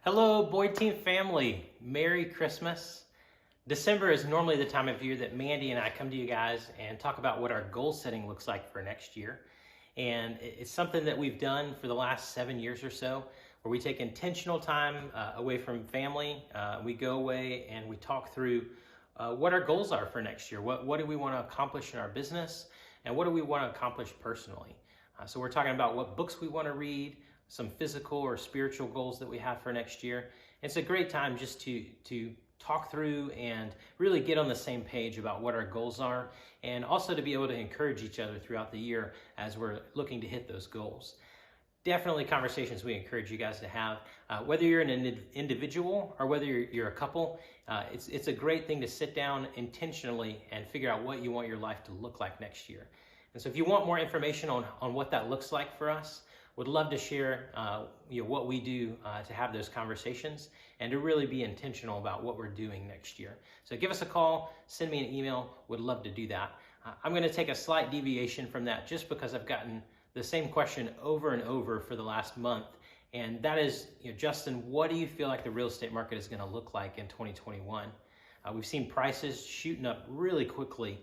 Hello, Boyd Team family. Merry Christmas. December is normally the time of year that Mandy and I come to you guys and talk about what our goal setting looks like for next year. And it's something that we've done for the last 7 years or so, where we take intentional time away from family. We go away and we talk through what our goals are for next year. What do we want to accomplish in our business? And what do we want to accomplish personally? So we're talking about what books we want to read, some physical or spiritual goals that we have for next year. It's a great time just to talk through and really get on the same page about what our goals are, and also to be able to encourage each other throughout the year as we're looking to hit those goals. Definitely conversations we encourage you guys to have. Whether you're an individual or whether you're a couple, it's a great thing to sit down intentionally and figure out what you want your life to look like next year. And so if you want more information on what that looks like for us, would love to share what we do to have those conversations and to really be intentional about what we're doing next year. So give us a call, send me an email, would love to do that. I'm going to take a slight deviation from that just because I've gotten the same question over and over for the last month. And that is, Justin, what do you feel like the real estate market is going to look like in 2021? We've seen prices shooting up really quickly.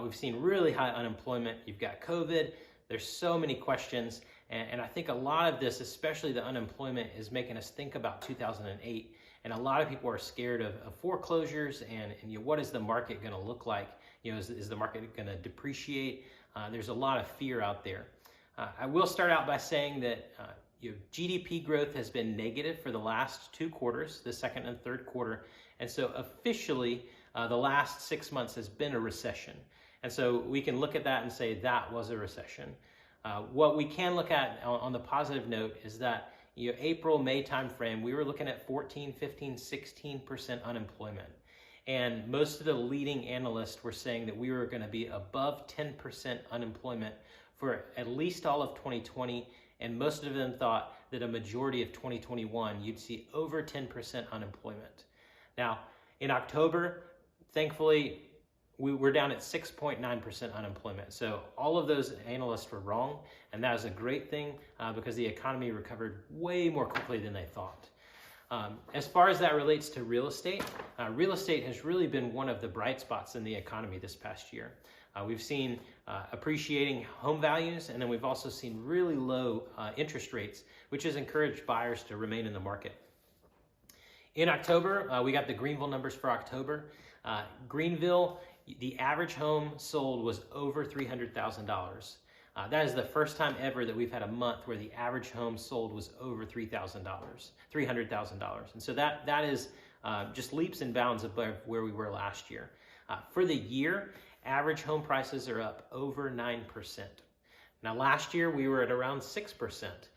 We've seen really high unemployment. You've got COVID. There's so many questions. And I think a lot of this, especially the unemployment, is making us think about 2008. And a lot of people are scared of foreclosures and what is the market going to look like? Is the market going to depreciate? There's a lot of fear out there. I will start out by saying that GDP growth has been negative for the last 2 quarters, the second and third quarter. And so officially, the last 6 months has been a recession. And so we can look at that and say that was a recession. What we can look at on the positive note is that April, May timeframe, we were looking at 14, 15, 16% unemployment. And most of the leading analysts were saying that we were going to be above 10% unemployment for at least all of 2020. And most of them thought that a majority of 2021, you'd see over 10% unemployment. Now, in October, thankfully, we're down at 6.9% unemployment. So all of those analysts were wrong, and that is a great thing because the economy recovered way more quickly than they thought. As far as that relates to real estate has really been one of the bright spots in the economy this past year. We've seen appreciating home values, and then we've also seen really low interest rates, which has encouraged buyers to remain in the market. In October, we got the Greenville numbers for October. Greenville, the average home sold was over $300,000. That is the first time ever that we've had a month where the average home sold was over $300,000. And so that is just leaps and bounds above where we were last year. For the year, average home prices are up over 9%. Now last year we were at around 6%.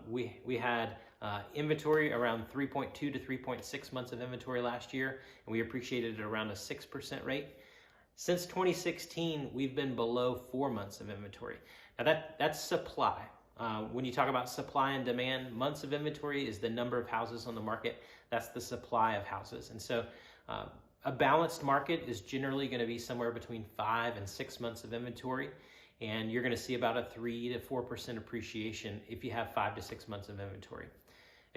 We had inventory around 3.2 to 3.6 months of inventory last year, and we appreciated at around a 6% rate. Since 2016, we've been below 4 months of inventory. Now that's supply. When you talk about supply and demand, months of inventory is the number of houses on the market. That's the supply of houses. And so a balanced market is generally going to be somewhere between 5 and 6 months of inventory. And you're going to see about a 3 to 4% appreciation if you have 5 to 6 months of inventory.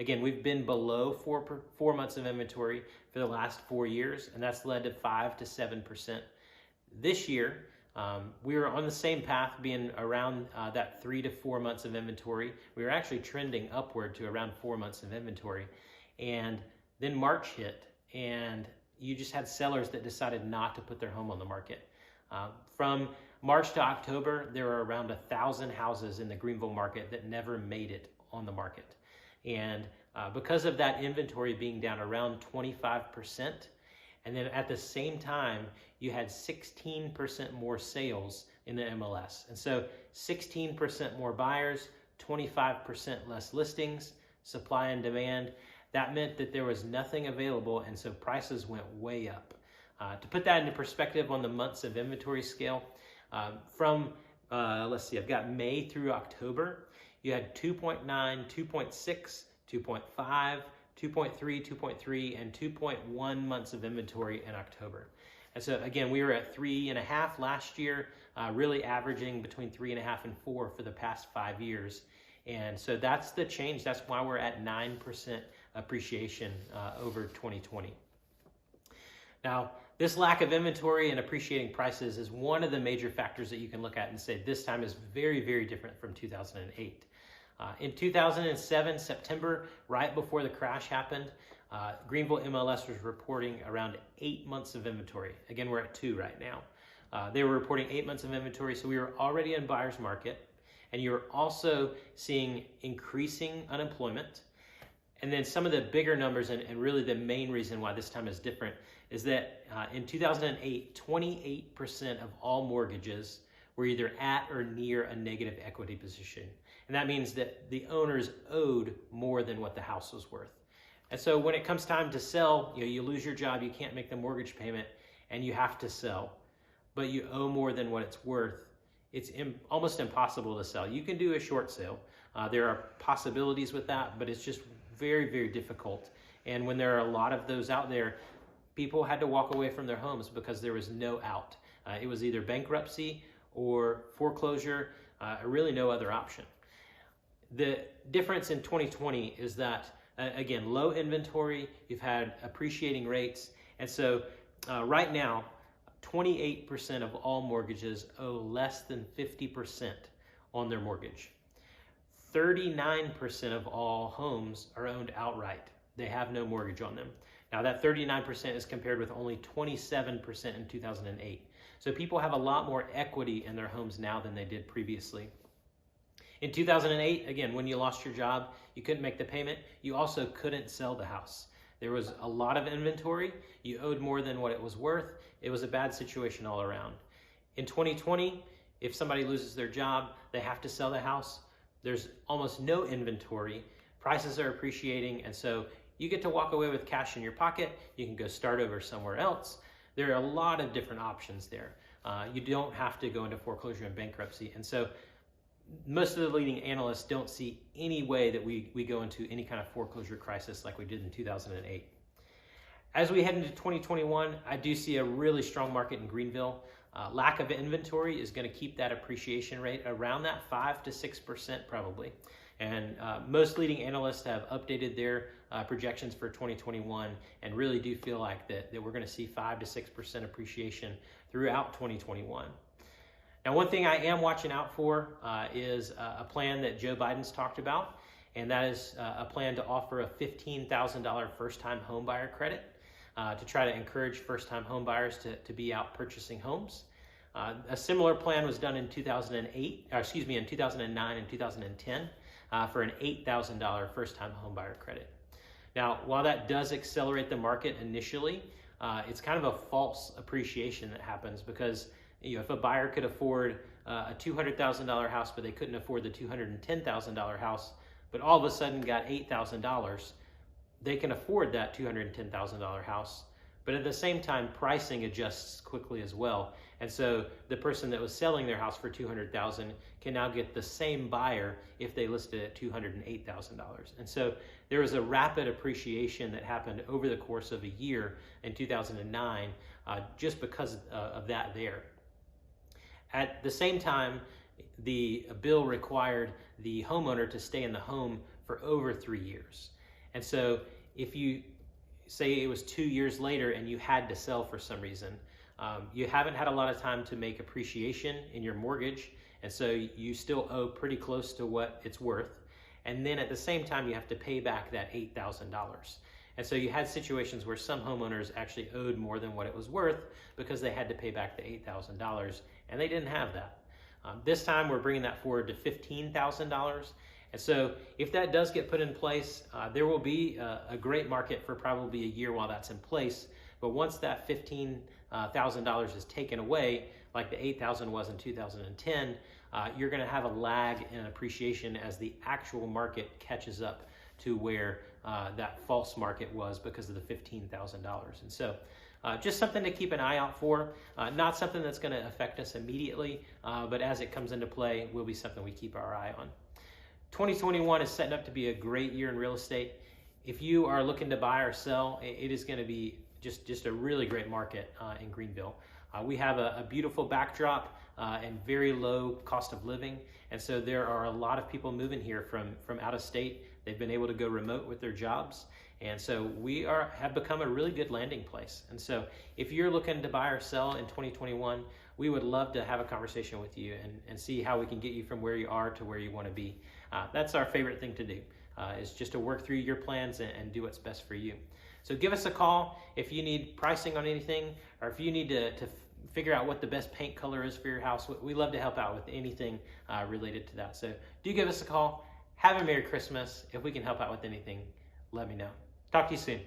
Again, we've been below 4 months of inventory for the last 4 years, and that's led to 5 to 7%. This year, we were on the same path, being around that 3 to 4 months of inventory. We were actually trending upward to around 4 months of inventory. And then March hit, and you just had sellers that decided not to put their home on the market. From March to October, there were around 1,000 houses in the Greenville market that never made it on the market. And because of that inventory being down around 25%, and then at the same time, you had 16% more sales in the MLS. And so 16% more buyers, 25% less listings, supply and demand. That meant that there was nothing available, and so prices went way up. To put that into perspective on the months of inventory scale, let's see, I've got May through October. You had 2.9, 2.6, 2.5, 2.3, 2.3, and 2.1 months of inventory in October. And so again, we were at 3.5 last year, really averaging between 3.5 and 4 for the past 5 years. And so that's the change. That's why we're at 9% appreciation over 2020. Now, this lack of inventory and appreciating prices is one of the major factors that you can look at and say this time is very, very different from 2008. In 2007, September, right before the crash happened, Greenville MLS was reporting around 8 months of inventory. Again, we're at 2 right now. They were reporting 8 months of inventory, so we were already in buyer's market, and you were also seeing increasing unemployment. And then some of the bigger numbers, and really the main reason why this time is different, is that in 2008, 28% of all mortgages were either at or near a negative equity position. And that means that the owners owed more than what the house was worth. And so when it comes time to sell, you lose your job, you can't make the mortgage payment, and you have to sell, but you owe more than what it's worth. It's almost impossible to sell. You can do a short sale. There are possibilities with that, but it's just very, very difficult. And when there are a lot of those out there, people had to walk away from their homes because there was no out. It was either bankruptcy or foreclosure, really no other option. The difference in 2020 is that, again, low inventory, you've had appreciating rates, and so right now, 28% of all mortgages owe less than 50% on their mortgage. 39% of all homes are owned outright. They have no mortgage on them. Now that 39% is compared with only 27% in 2008. So people have a lot more equity in their homes now than they did previously. In 2008, again, when you lost your job, you couldn't make the payment. You also couldn't sell the house. There was a lot of inventory. You owed more than what it was worth. It was a bad situation all around. In 2020, if somebody loses their job, they have to sell the house. There's almost no inventory. Prices are appreciating, and so you get to walk away with cash in your pocket. You can go start over somewhere else. There are a lot of different options there. You don't have to go into foreclosure and bankruptcy. And so most of the leading analysts don't see any way that we go into any kind of foreclosure crisis like we did in 2008. As we head into 2021, I do see a really strong market in Greenville. Lack of inventory is going to keep that appreciation rate around that 5 to 6% probably. And most leading analysts have updated their projections for 2021 and really do feel like that we're going to see 5 to 6% appreciation throughout 2021. Now, one thing I am watching out for is a plan that Joe Biden's talked about, and that is a plan to offer a $15,000 first-time home buyer credit to try to encourage first-time home buyers to be out purchasing homes. A similar plan was done in 2009 and 2010 for an $8,000 first-time home buyer credit. Now, while that does accelerate the market initially, it's kind of a false appreciation that happens because if a buyer could afford a $200,000 house, but they couldn't afford the $210,000 house, but all of a sudden got $8,000, they can afford that $210,000 house. But at the same time, pricing adjusts quickly as well. And so the person that was selling their house for $200,000 can now get the same buyer if they listed at $208,000. And so there was a rapid appreciation that happened over the course of a year in 2009 just because of that there. At the same time, the bill required the homeowner to stay in the home for over 3 years. And so if you say it was 2 years later and you had to sell for some reason, you haven't had a lot of time to make appreciation in your mortgage, and so you still owe pretty close to what it's worth. And then at the same time, you have to pay back that $8,000. And so you had situations where some homeowners actually owed more than what it was worth because they had to pay back the $8,000, and they didn't have that. This time, we're bringing that forward to $15,000. And so if that does get put in place, there will be a great market for probably a year while that's in place. But once that $15,000 is taken away, like the $8,000 was in 2010, you're going to have a lag in appreciation as the actual market catches up to where that false market was because of the $15,000. And so just something to keep an eye out for. Not something that's going to affect us immediately, but as it comes into play, will be something we keep our eye on. 2021 is setting up to be a great year in real estate. If you are looking to buy or sell, it is going to be just a really great market in Greenville. We have a beautiful backdrop and very low cost of living, and so there are a lot of people moving here from out of state They've been able to go remote with their jobs. And so we have become a really good landing place. And so if you're looking to buy or sell in 2021, we would love to have a conversation with you and see how we can get you from where you are to where you want to be. That's our favorite thing to do, is just to work through your plans and do what's best for you. So give us a call if you need pricing on anything, or if you need to figure out what the best paint color is for your house. We love to help out with anything related to that. So do give us a call. Have a Merry Christmas. If we can help out with anything, let me know. Talk to you soon.